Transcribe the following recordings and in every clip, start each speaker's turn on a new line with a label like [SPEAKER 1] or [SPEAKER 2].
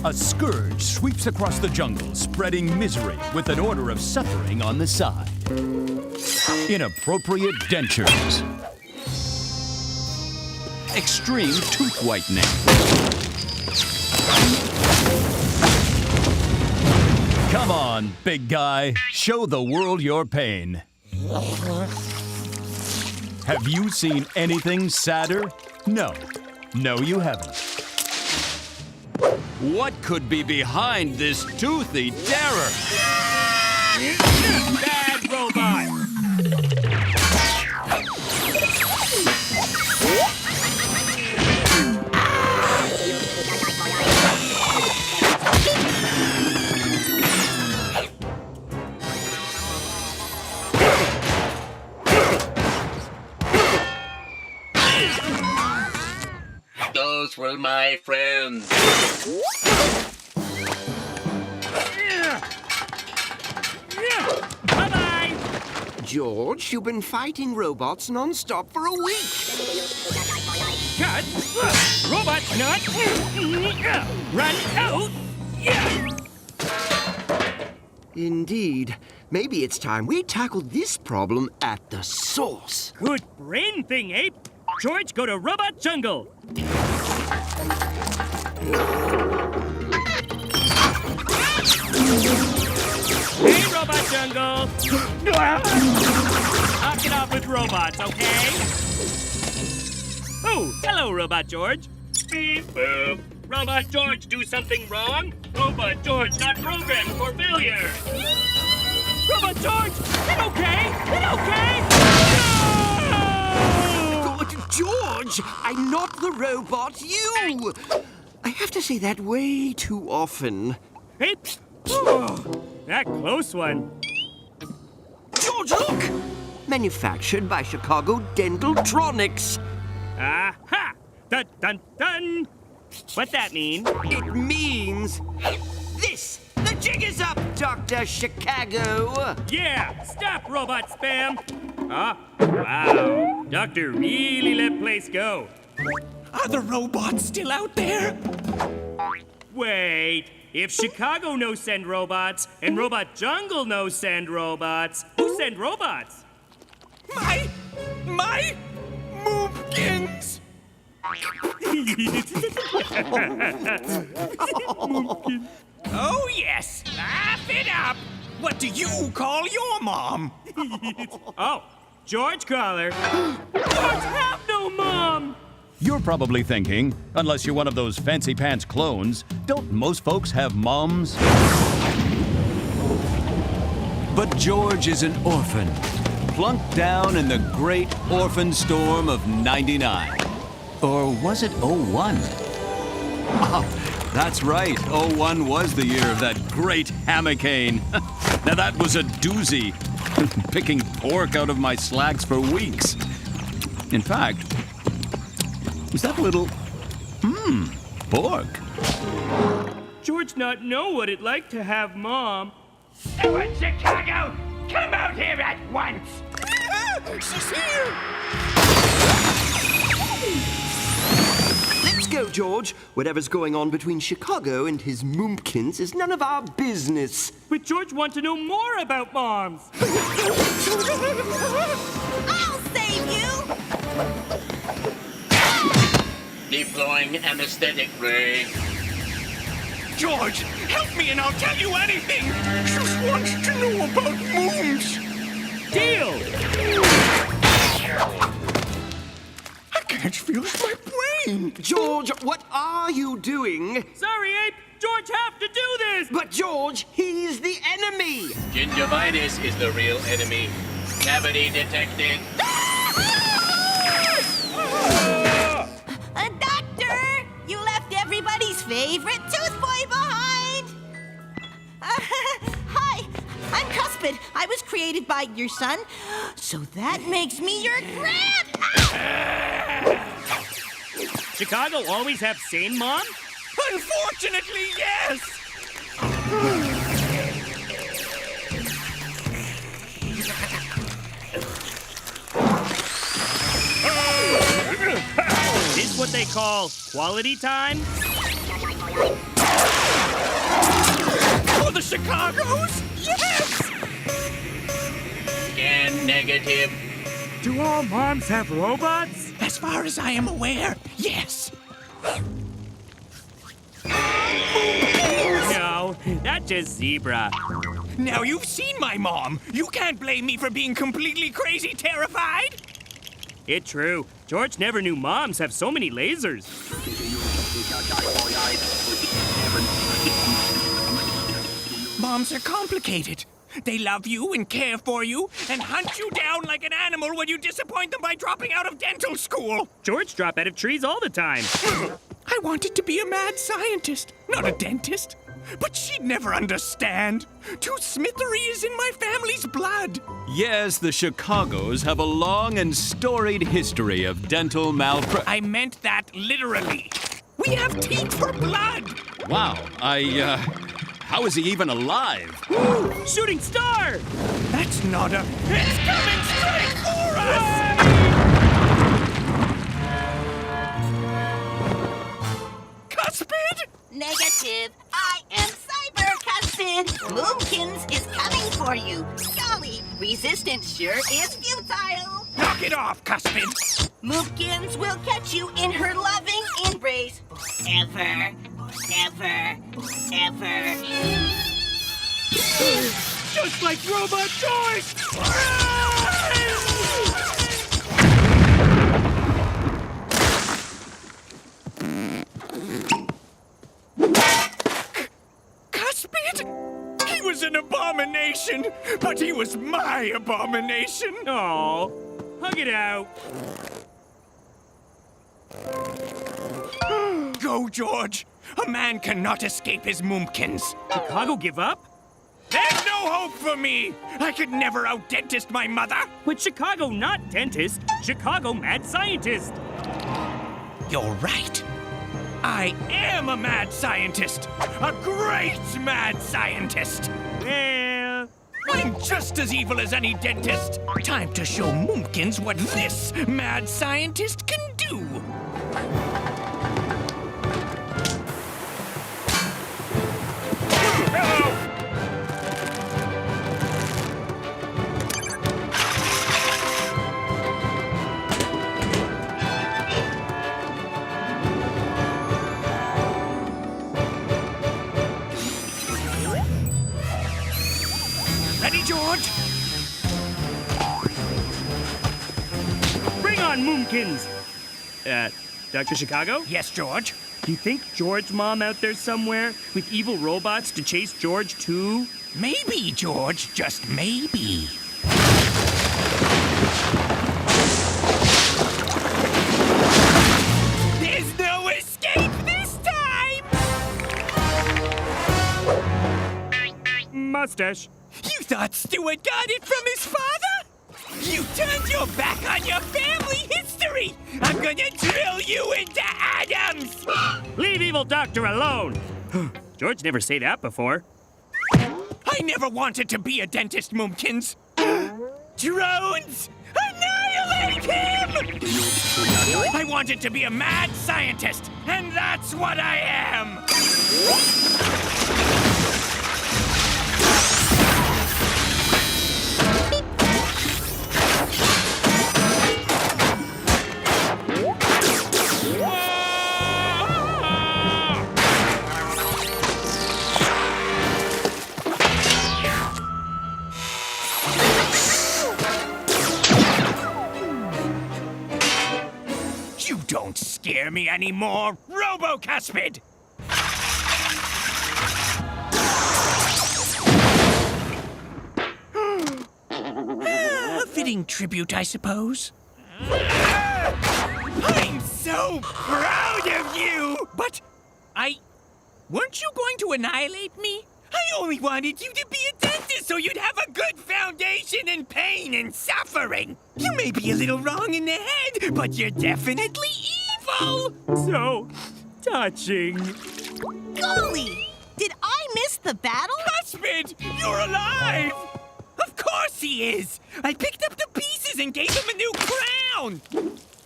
[SPEAKER 1] A scourge sweeps across the jungle, spreading misery with an order of suffering on the side. Inappropriate dentures. Extreme tooth whitening. Come on, big guy. Show the world your pain. Have you seen anything sadder? No. No, you haven't. What could be behind this toothy terror?
[SPEAKER 2] Bad robot!
[SPEAKER 3] Those were my friends.
[SPEAKER 2] Bye-bye!
[SPEAKER 4] George, you've been fighting robots non-stop for a week.
[SPEAKER 2] Cut! Robot nut! Run out!
[SPEAKER 4] Indeed. Maybe it's time we tackled this problem at the source.
[SPEAKER 2] Good brain thing, Ape! George, go to Robot Jungle! Hey, Robot Jungle! Knock it off with robots, okay? Oh, hello, Robot George. Beep boop. Robot George, do something wrong? Robot George, not programmed for failure. Robot George, it okay? It okay? No!
[SPEAKER 4] George, I'm not the robot, you! I have to say that way too often.
[SPEAKER 2] Hey, oh, that close one.
[SPEAKER 4] George, look! Manufactured by Chicago Dentaltronics.
[SPEAKER 2] Aha! Dun dun dun! What's that mean?
[SPEAKER 4] It means this! The jig is up, Dr. Chicago!
[SPEAKER 2] Yeah! Stop, robot spam! Ah, wow. Doctor really let place go.
[SPEAKER 5] Are the robots still out there?
[SPEAKER 2] Wait. If Chicago no send robots, and Robot Jungle no send robots, who send robots?
[SPEAKER 5] My moopkins! Oh, yes. Laugh it up. What do you call your mom?
[SPEAKER 2] Oh, George Caller. George have no mom!
[SPEAKER 1] You're probably thinking, unless you're one of those fancy pants clones, don't most folks have moms? But George is an orphan, plunked down in the great orphan storm of '99. Or was it '01? Ah, that's right, '01 was the year of that great hammockane. Now that was a doozy, picking pork out of my slacks for weeks. In fact, was that a little, pork?
[SPEAKER 2] George not know what it like to have mom.
[SPEAKER 3] Everyone, Chicago, come out here at once!
[SPEAKER 5] She's here!
[SPEAKER 4] Let's go, George. Whatever's going on between Chicago and his moompkins is none of our business.
[SPEAKER 2] But George want to know more about moms.
[SPEAKER 6] I'll save you!
[SPEAKER 3] Deploying anesthetic ray.
[SPEAKER 5] George, help me and I'll tell you anything. Just wants to know about mooms.
[SPEAKER 2] Deal!
[SPEAKER 5] I can't feel my brain.
[SPEAKER 4] George, what are you doing?
[SPEAKER 2] Sorry, Ape. George have to do this.
[SPEAKER 4] But George, he's the enemy.
[SPEAKER 3] Gingivitis is the real enemy. Cavity detected.
[SPEAKER 6] Doctor, you left everybody's favorite tooth boy behind. Hi, I'm Cuspid. I was created by your son, so that makes me your grand.
[SPEAKER 2] Chicago always have sane mom?
[SPEAKER 5] Unfortunately, yes.
[SPEAKER 2] This what they call quality time?
[SPEAKER 5] Chicago's? Yes!
[SPEAKER 3] Scan negative.
[SPEAKER 2] Do all moms have robots?
[SPEAKER 5] As far as I am aware, yes.
[SPEAKER 2] No, that's just zebra.
[SPEAKER 5] Now you've seen my mom. You can't blame me for being completely crazy terrified.
[SPEAKER 2] It's true. George never knew moms have so many lasers.
[SPEAKER 5] Moms are complicated. They love you and care for you and hunt you down like an animal when you disappoint them by dropping out of dental school.
[SPEAKER 2] George drop out of trees all the time.
[SPEAKER 5] I wanted to be a mad scientist, not a dentist. But she'd never understand. Tooth smithery is in my family's blood.
[SPEAKER 1] Yes, the Chicagos have a long and storied history of dental malpractice.
[SPEAKER 5] I meant that literally. We have teeth for blood.
[SPEAKER 1] Wow, how is he even alive?
[SPEAKER 2] Ooh, shooting star!
[SPEAKER 5] That's not a... It's coming straight for us! Cuspid?
[SPEAKER 6] Negative. I am cyber-cuspid. Moomkins is coming for you. Golly, resistance sure is futile.
[SPEAKER 5] Knock it off, Cuspid.
[SPEAKER 6] Moomkins will catch you in her loving embrace. Ever, ever, ever.
[SPEAKER 2] Just like Robot George!
[SPEAKER 5] Cuspid? He was an abomination, but he was my abomination.
[SPEAKER 2] Aw, hug it out.
[SPEAKER 5] Go, George. A man cannot escape his Moomkins.
[SPEAKER 2] Chicago give up?
[SPEAKER 5] There's no hope for me. I could never out-dentist my mother.
[SPEAKER 2] But Chicago not dentist, Chicago mad scientist.
[SPEAKER 5] You're right. I am a mad scientist. A great mad scientist.
[SPEAKER 2] Well,
[SPEAKER 5] I'm just as evil as any dentist. Time to show Moomkins what this mad scientist can do. Ready, George?
[SPEAKER 2] bring on Moomkins! Dr. Chicago?
[SPEAKER 5] Yes, George.
[SPEAKER 2] You think George's mom out there somewhere with evil robots to chase George too?
[SPEAKER 5] Maybe, George. Just maybe. There's no escape this time!
[SPEAKER 2] Mustache.
[SPEAKER 5] You thought Stuart got it from his father? You turned your back on your family history! I'm gonna drill you into atoms!
[SPEAKER 2] Leave evil doctor alone! George never say that before.
[SPEAKER 5] I never wanted to be a dentist, Moomkins. Drones! Annihilate him! I wanted to be a mad scientist, and that's what I am! You don't scare me anymore, Robo-Cuspid! A fitting tribute, I suppose. I'm so proud of you! But weren't you going to annihilate me? I only wanted you to be a dentist so you'd have a good foundation in pain and suffering. You may be a little wrong in the head, but you're definitely evil!
[SPEAKER 2] So touching.
[SPEAKER 6] Golly! Did I miss the battle?
[SPEAKER 5] Cuspid, you're alive! Of course he is! I picked up the pieces and gave him a new crown!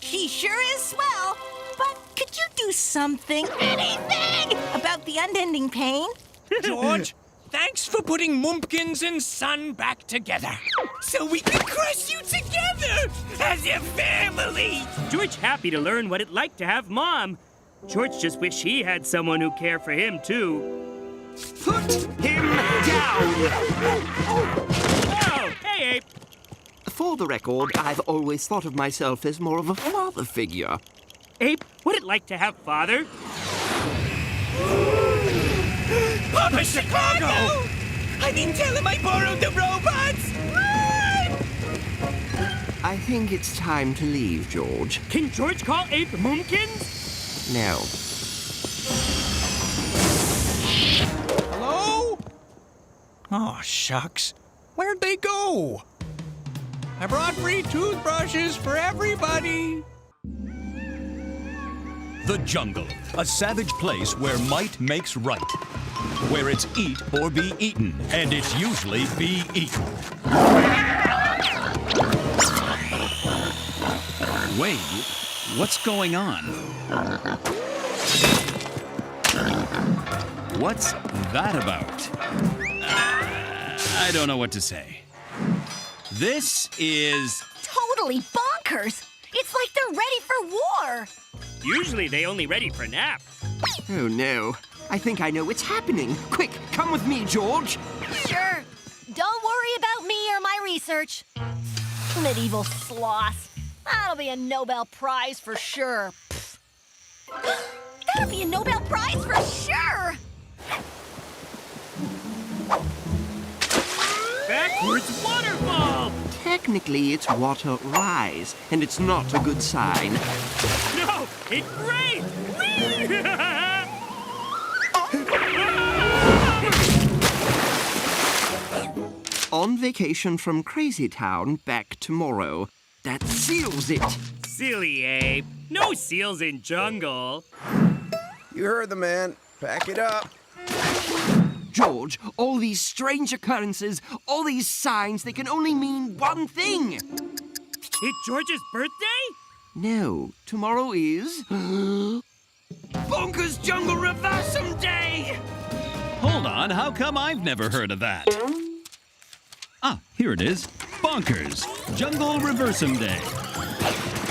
[SPEAKER 6] She sure is swell. But could you do something, anything, about the unending pain?
[SPEAKER 5] George, Thanks for putting Mumpkins and Son back together. So we can crush you together as a family.
[SPEAKER 2] George happy to learn what it like to have Mom. George just wish he had someone who care for him, too.
[SPEAKER 4] Put him down!
[SPEAKER 2] Oh, hey, Ape.
[SPEAKER 4] For the record, I've always thought of myself as more of a father figure.
[SPEAKER 2] Ape, what it like to have father?
[SPEAKER 5] Papa Chicago! I didn't tell him I borrowed the robots! Run!
[SPEAKER 4] I think it's time to leave, George.
[SPEAKER 2] Can George call Ape Mumpkins?
[SPEAKER 4] No.
[SPEAKER 5] Hello? Oh, shucks. Where'd they go? I brought free toothbrushes for everybody.
[SPEAKER 1] The jungle, a savage place where might makes right. Where it's eat or be eaten, and it's usually be eaten. Wait, what's going on? What's that about? I don't know what to say. This is...
[SPEAKER 7] Totally bonkers! It's like they're ready for war!
[SPEAKER 2] Usually they only ready for nap.
[SPEAKER 4] Oh, no. I think I know what's happening. Quick, come with me, George.
[SPEAKER 7] Sure. Don't worry about me or my research. Medieval sloths. That'll be a Nobel Prize for sure. That'll be a Nobel Prize for sure!
[SPEAKER 2] Backwards waterfall!
[SPEAKER 4] Technically, it's water rise, and it's not a good sign.
[SPEAKER 2] No, it's great! Whee!
[SPEAKER 4] On vacation from Crazy Town, back tomorrow. That seals it.
[SPEAKER 2] Silly Ape. No seals in jungle.
[SPEAKER 8] You heard the man. Pack it up.
[SPEAKER 4] George, all these strange occurrences, all these signs, they can only mean one thing.
[SPEAKER 2] It's George's birthday?
[SPEAKER 4] No, tomorrow is... Bonkers Jungle Reversum Day!
[SPEAKER 1] Hold on, how come I've never heard of that? Ah, here it is. Bonkers, Jungle Reversum Day.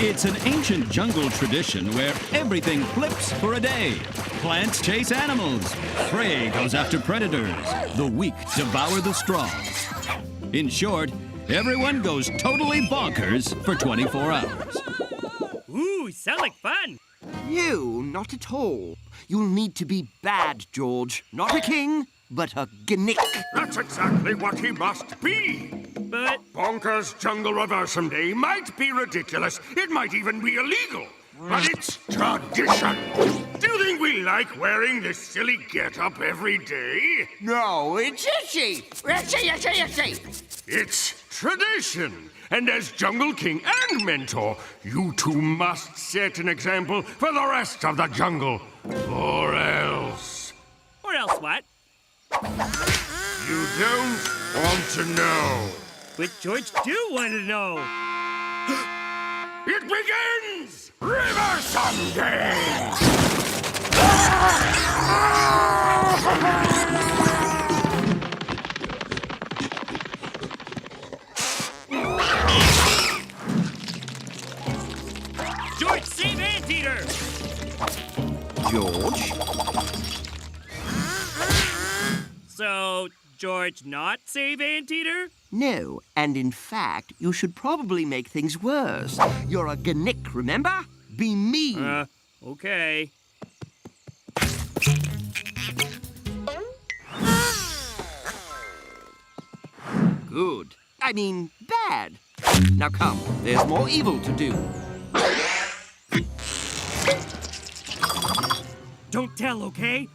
[SPEAKER 1] It's an ancient jungle tradition where everything flips for a day. Plants chase animals. Prey goes after predators. The weak devour the strong. In short, everyone goes totally bonkers for 24 hours.
[SPEAKER 2] Ooh, sound like fun.
[SPEAKER 4] No, not at all. You'll need to be bad, George. Not a king, but a gnick.
[SPEAKER 9] That's exactly what he must be.
[SPEAKER 2] But
[SPEAKER 9] Bonkers Jungle Reversum Day might be ridiculous. It might even be illegal. But it's tradition. Do you think we like wearing this silly get-up every day?
[SPEAKER 4] No, it's itchy.
[SPEAKER 9] It's tradition. And as Jungle King and Mentor, you two must set an example for the rest of the jungle. Or else...
[SPEAKER 2] or else what?
[SPEAKER 9] You don't want to know.
[SPEAKER 2] But George do want to know.
[SPEAKER 9] It begins! Reversum Day!
[SPEAKER 2] George, save Anteater!
[SPEAKER 4] George?
[SPEAKER 2] So, George not save Anteater?
[SPEAKER 4] No, and in fact, you should probably make things worse. You're a gnick, remember? Be mean.
[SPEAKER 2] Okay.
[SPEAKER 4] Good. I mean, bad. Now come, there's more evil to do.
[SPEAKER 2] Don't tell, okay?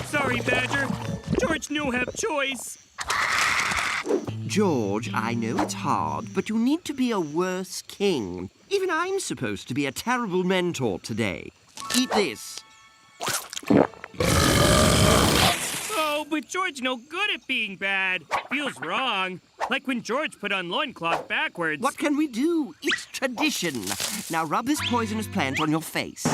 [SPEAKER 2] Sorry, Badger. George no have choice.
[SPEAKER 4] George, I know it's hard, but you need to be a worse king. Even I'm supposed to be a terrible mentor today. Eat this.
[SPEAKER 2] Oh, but George no good at being bad. Feels wrong. Like when George put on loincloth backwards.
[SPEAKER 4] What can we do? It's tradition. Now rub this poisonous plant on your face.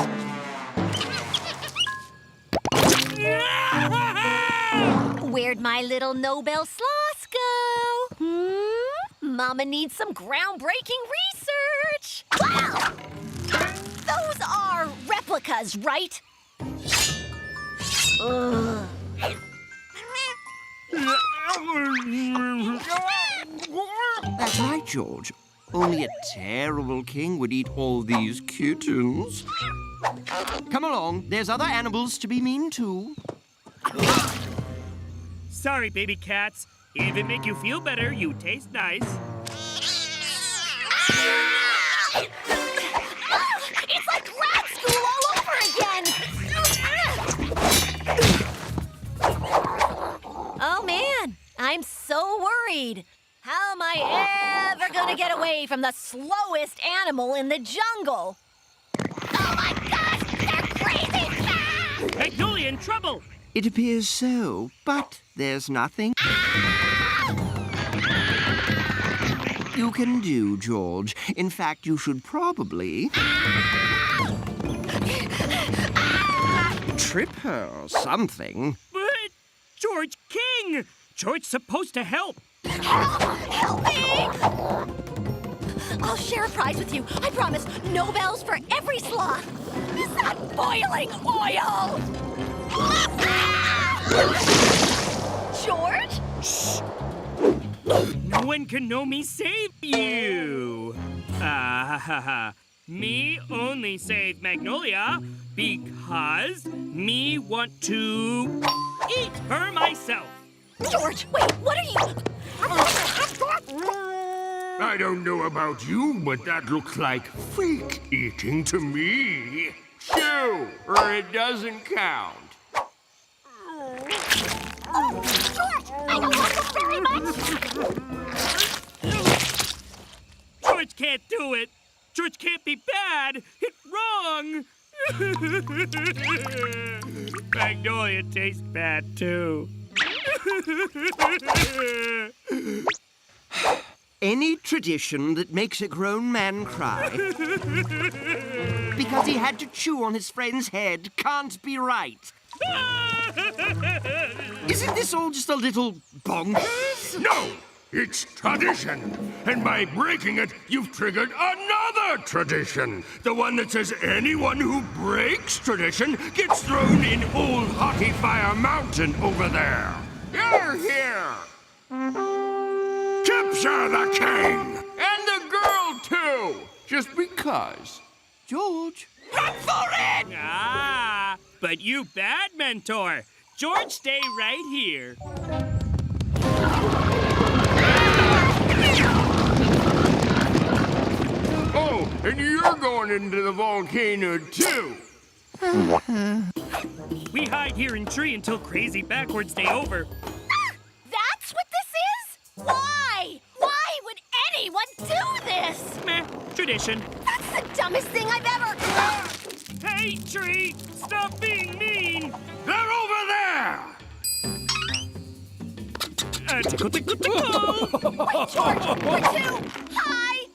[SPEAKER 7] Where'd my little Nobel sloths go? Mama needs some groundbreaking research. Wow! Those are replicas, right? Ugh.
[SPEAKER 4] That's right, George. Only a terrible king would eat all these kittens. Come along. There's other animals to be mean to.
[SPEAKER 2] Sorry, baby cats. If it make you feel better, you taste nice.
[SPEAKER 7] It's like grad school all over again! Oh, man. I'm so worried. How am I ever gonna get away from the slowest animal in the jungle? Oh, my gosh! They're crazy fast!
[SPEAKER 2] Magnolia in trouble!
[SPEAKER 4] It appears so, but there's nothing you can do, George. In fact, you should probably trip her or something.
[SPEAKER 2] But George King! George's supposed to help.
[SPEAKER 7] Help me! I'll share a prize with you. I promise. Nobels for every sloth. Is that boiling oil? George?
[SPEAKER 2] Shh! No one can know me save you. Me only save Magnolia because me want to eat her myself.
[SPEAKER 7] George, wait, what are you?
[SPEAKER 9] I don't know about you, but that looks like fake eating to me.
[SPEAKER 8] Chew, or it doesn't count.
[SPEAKER 7] Oh, George, I don't like this very much.
[SPEAKER 2] George can't do it. George can't be bad. It's wrong. Magnolia tastes bad, too.
[SPEAKER 4] Any tradition that makes a grown man cry because he had to chew on his friend's head can't be right. Isn't this all just a little bonkers?
[SPEAKER 9] No! It's tradition! And by breaking it, you've triggered another tradition! The one that says anyone who breaks tradition gets thrown in Old Hottie Fire Mountain over there!
[SPEAKER 8] You're here!
[SPEAKER 9] Tipsy the king!
[SPEAKER 8] And the girl, too! Just because.
[SPEAKER 4] George?
[SPEAKER 5] Run for it!
[SPEAKER 2] Ah, but you bad, Mentor. George, stay right here.
[SPEAKER 8] Oh, and you're going into the volcano, too!
[SPEAKER 2] We hide here in tree until crazy backwards day over.
[SPEAKER 7] That's what this is? Why? Why would anyone do this?
[SPEAKER 2] Meh, tradition.
[SPEAKER 7] That's the dumbest thing I've ever...
[SPEAKER 2] Hey, tree, stop being mean.
[SPEAKER 9] They're over there!
[SPEAKER 2] Tickle, tickle, tickle.
[SPEAKER 7] Wait, George, we're too high.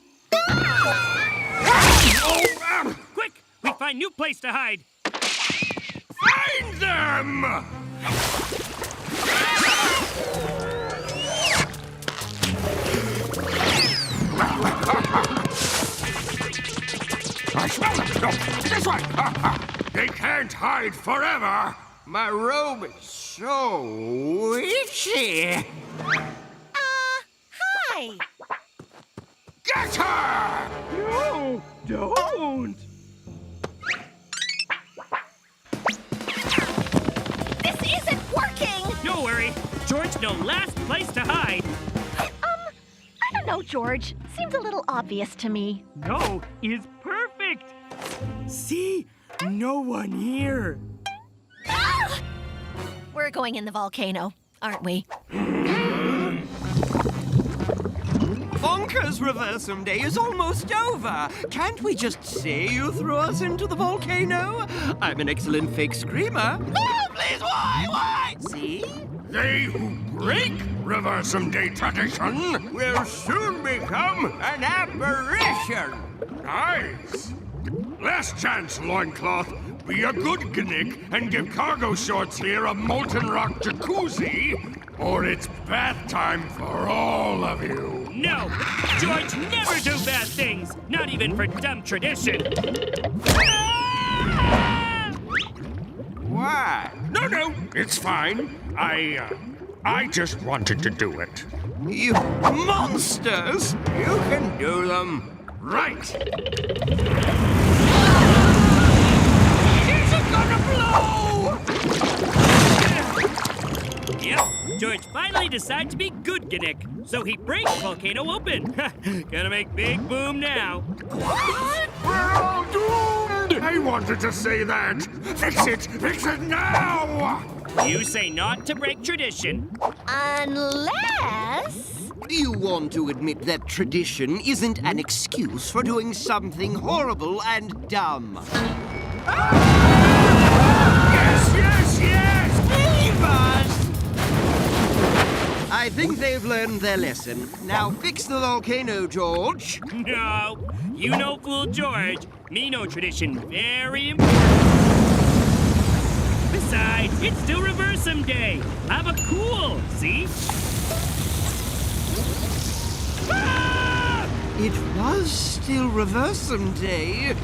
[SPEAKER 2] Quick, we find new place to hide.
[SPEAKER 9] Find them! I smell them! No, this way! They can't hide forever!
[SPEAKER 8] My robe is so itchy.
[SPEAKER 7] Hi.
[SPEAKER 9] Get her!
[SPEAKER 2] No, don't.
[SPEAKER 7] This isn't working.
[SPEAKER 2] Don't worry. George, no last place to hide.
[SPEAKER 7] I don't know, George. Seems a little obvious to me.
[SPEAKER 2] No is perfect. See? No one here.
[SPEAKER 7] Ah! We're going in the volcano, aren't we?
[SPEAKER 4] Oh, Bonkers Reversum Day is almost over. Can't we just say you threw us into the volcano? I'm an excellent fake screamer. Oh, please, why? See?
[SPEAKER 9] They who break Reversum Day tradition will soon become an apparition. Nice. Last chance, loincloth. Be a good gnick and give cargo shorts here a molten rock jacuzzi, or it's bath time for all of you.
[SPEAKER 2] No! George never do bad things! Not even for dumb tradition!
[SPEAKER 9] Why? No, it's fine. I just wanted to do it.
[SPEAKER 4] You monsters!
[SPEAKER 9] You can do them. Right.
[SPEAKER 4] Is it gonna blow?
[SPEAKER 2] Yep, George finally decided to be good Gnick, so he breaks Volcano open. Gonna make big boom now.
[SPEAKER 9] What? We're all doomed! I wanted to say that. Fix it now!
[SPEAKER 2] You say not to break tradition.
[SPEAKER 7] Unless...
[SPEAKER 4] You want to admit that tradition isn't an excuse for doing something horrible and dumb.
[SPEAKER 9] Yes!
[SPEAKER 4] Leave us! I think they've learned their lesson. Now fix the volcano, George.
[SPEAKER 2] No, you no fool George. Me no tradition very important. Besides, it's still Reversum Day. Have a cool, see?
[SPEAKER 4] It was still Reversum Day.